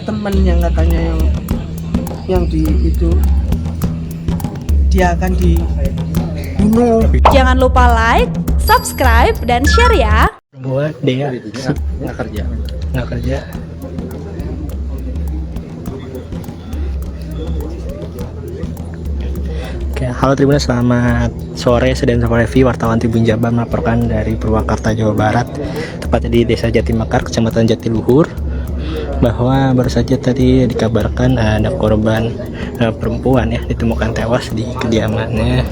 temen yang katanya yang di itu dia akan dibunuh. Jangan lupa like, subscribe, dan share ya. Buat dia nggak kerja. Oke, halo Tribuners, selamat sore. Sedang sama Revi, wartawan Tribun Jabar melaporkan dari Purwakarta, Jawa Barat, tepatnya di Desa Jatimekar, Kecamatan Jatiluhur, bahwa baru saja tadi dikabarkan ada korban perempuan ya ditemukan tewas di kediamannya,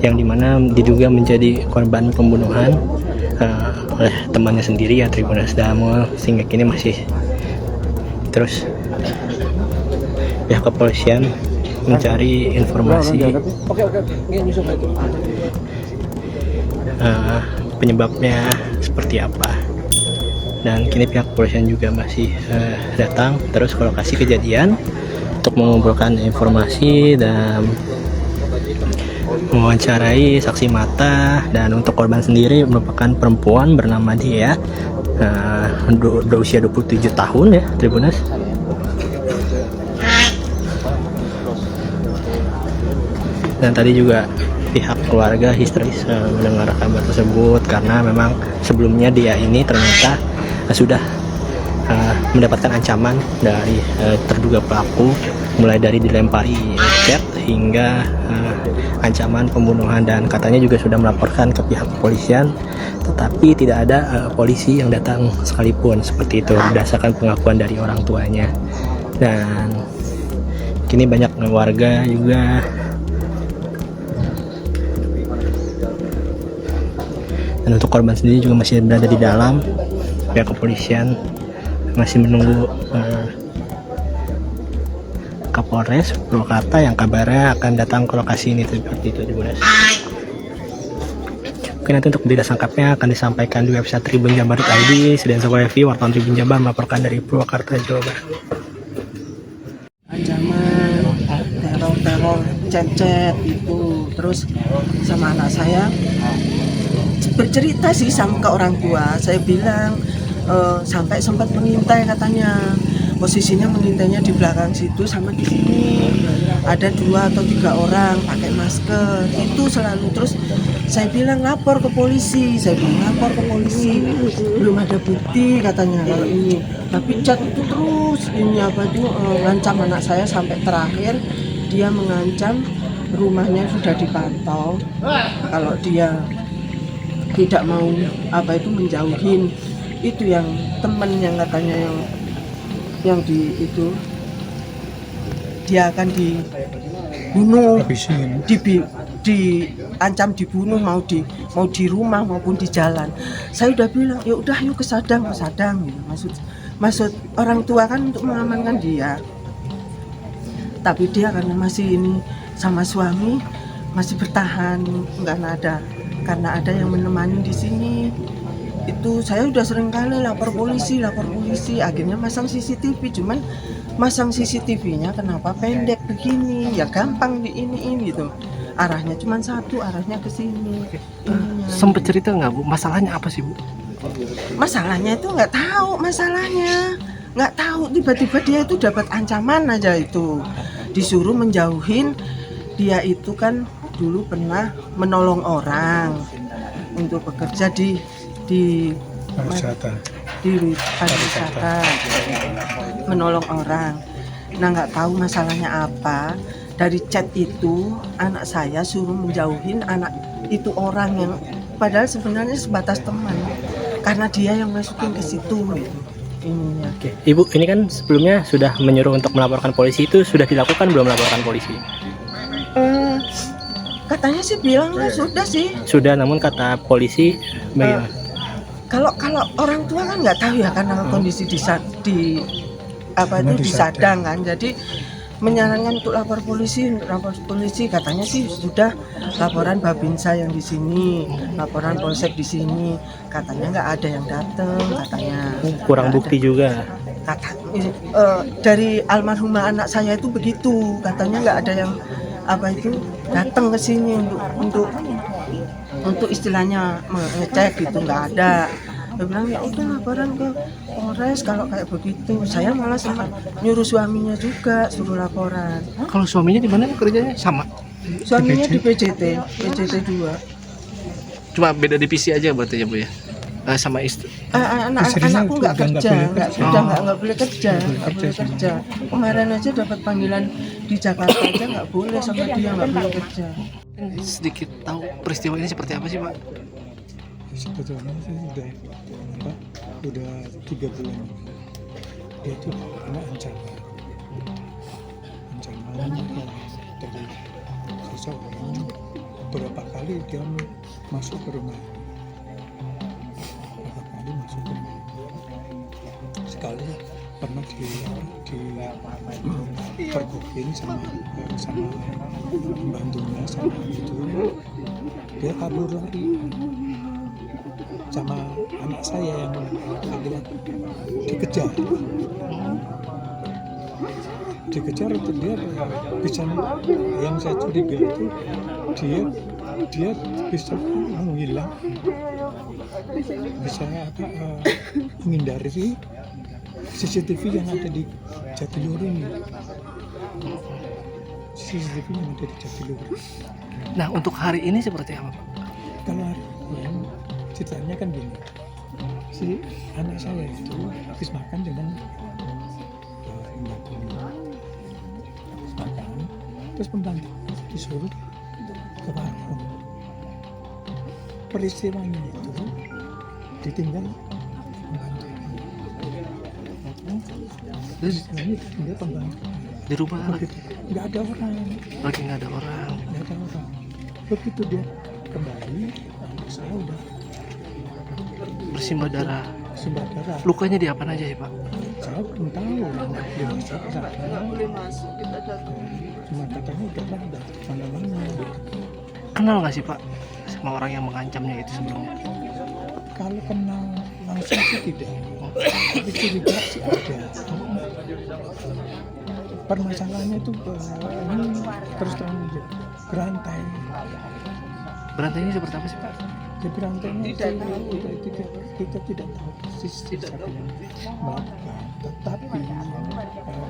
yang dimana diduga menjadi korban pembunuhan oleh temannya sendiri ya, Tribuners Damul, sehingga kini masih terus pihak kepolisian mencari informasi penyebabnya seperti apa, dan kini pihak kepolisian juga masih datang terus ke lokasi kejadian untuk mengumpulkan informasi dan mewawancarai saksi mata. Dan untuk korban sendiri merupakan perempuan bernama Dia, berusia 27 tahun ya, Tribuners. Dan tadi juga pihak keluarga histeris mendengar kabar tersebut, karena memang sebelumnya Dia ini ternyata sudah mendapatkan ancaman dari terduga pelaku, mulai dari dilempari cat hingga ancaman pembunuhan, dan katanya juga sudah melaporkan ke pihak kepolisian, tetapi tidak ada polisi yang datang sekalipun, seperti itu berdasarkan pengakuan dari orang tuanya. Dan kini banyak warga juga dan untuk korban sendiri juga masih berada di dalam. Pihak kepolisian masih menunggu Kapolres Purwakarta yang kabarnya akan datang ke lokasi ini, seperti itu, Tribuners. Oke, nanti untuk berita lengkapnya akan disampaikan di website tribunjabar.id. Sedang saya Revi, wartawan Tribun Jabar melaporkan dari Purwakarta, Jawa Barat. Ancaman teror chat itu, terus sama anak saya bercerita sih sama ke orang tua. Saya bilang sampai sempat mengintai, katanya posisinya mengintainya di belakang situ sama di sini ada 2 atau 3 orang pakai masker itu selalu. Terus saya bilang lapor ke polisi, belum ada bukti katanya kalau ini, tapi chat itu terus ini apa itu ngancam anak saya, sampai terakhir dia mengancam rumahnya sudah dipantau, kalau dia tidak mau apa itu menjauhin itu yang temen yang katanya yang di itu dia akan dibunuh, diancam dibunuh, mau di rumah maupun di jalan. Saya udah bilang ya udah yuk ke Sadang. Maksud orang tua kan untuk mengamankan dia, tapi dia karena masih ini sama suami masih bertahan, karena ada yang menemani di sini. Itu saya udah sering kali lapor polisi, akhirnya masang CCTV, cuman masang CCTV-nya kenapa pendek begini, ya gampang di ini gitu, arahnya cuma satu, arahnya ke sini. Sempet cerita nggak, Bu, masalahnya apa sih, Bu? Masalahnya itu nggak tahu, tiba-tiba dia itu dapat ancaman aja, itu disuruh menjauhin. Dia itu kan dulu pernah menolong orang untuk bekerja di pariwisata, menolong orang. Nah, nggak tahu masalahnya apa, dari chat itu anak saya suruh menjauhin anak itu orang yang padahal sebenarnya sebatas teman, karena dia yang masukin ke situ gitu. Ininya. Oke, Ibu, ini kan sebelumnya sudah menyuruh untuk melaporkan polisi, itu sudah dilakukan belum melaporkan polisi? Katanya sih bilang sudah sih. Sudah, namun kata polisi bagaimana? Kalau orang tua kan nggak tahu ya, karena kondisi di Sadang kan, jadi menyarankan untuk lapor polisi. Katanya sih sudah laporan Babinsa yang di sini, laporan Polsek di sini, katanya nggak ada yang datang, katanya Kurang bukti juga. Dari almarhumah anak saya itu begitu, katanya nggak ada yang datang ke sini untuk istilahnya ngecek gitu, nggak ada. Dia bilang ya udah laporan ke Polres kalau kayak begitu. Saya malah sama nyuruh suaminya juga suruh laporan. Kalau suaminya di mana kerjanya? Sama. Suaminya di PJT 2. Cuma beda divisi aja berarti ya Bu ya. Sama istri. Anakku nggak kerja, nggak boleh kerja, boleh nggak boleh kerja kerja. Kemarin aja dapat panggilan di Jakarta aja nggak boleh sama dia, nggak boleh kerja. Sedikit tahu peristiwa ini seperti apa sih Pak? Sebetulnya sih udah 3 bulan dia itu kena ancaman dari seseorang. Beberapa kali dia masuk ke rumah, sekali pernah dipergokin sama pembantunya, sama itu dia kabur lari sama anak saya yang laki-laki, dikejar itu dia bisa, yang saya curiga itu dia bisa menghilang, bisa menghindari CCTV yang ada di Jatiluhur ini. CCTV yang ada di Jatiluhur. Nah untuk hari ini seperti apa Pak? Kalau hari ini ceritanya kan gini, si anak saya itu habis makan dengan habis makan, terus pembantu disuruh ke warung. Peristiwanya itu ditinggal pembantu. Terus ini ditinggal pembantu Di rumah begitu, nggak ada orang. lagi nggak ada orang. Begitu dia kembali, anak saya udah Bersimbah darah. simbah darah. Lukanya di apa aja sih Pak? Saya belum tahu dia masuk ke sana. Cuma katanya udah ada mana-mana. Kenal nggak sih Pak sama orang yang mengancamnya itu sebelumnya? Kalau kenal langsung sih tidak, tapi curiga sih ada. Permasalahannya itu ini terus terang aja, berantai. Berantainya seperti apa sih Pak? Di berantainya kita tidak tahu persis siapa yang melakukan, tetapi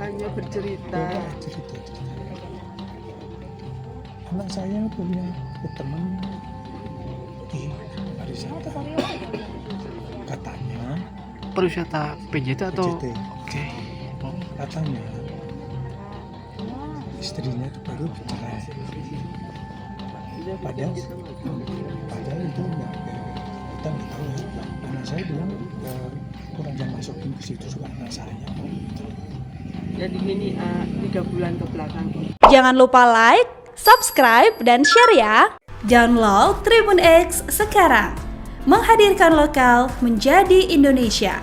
Hanya bercerita. cerita. Anak saya punya teman di pariwisata, katanya Pariwisata PJT atau? PJT. Oke. Katanya istrinya itu baru bercerai. Padahal itu enggak, kita nggak tahu ya. Anak saya bilang kurang yang masukin ke situ juga anak saya. Jadi ini 3 bulan ke belakang. Jangan lupa like, subscribe, dan share ya. Download Tribun X sekarang. Menghadirkan lokal menjadi Indonesia.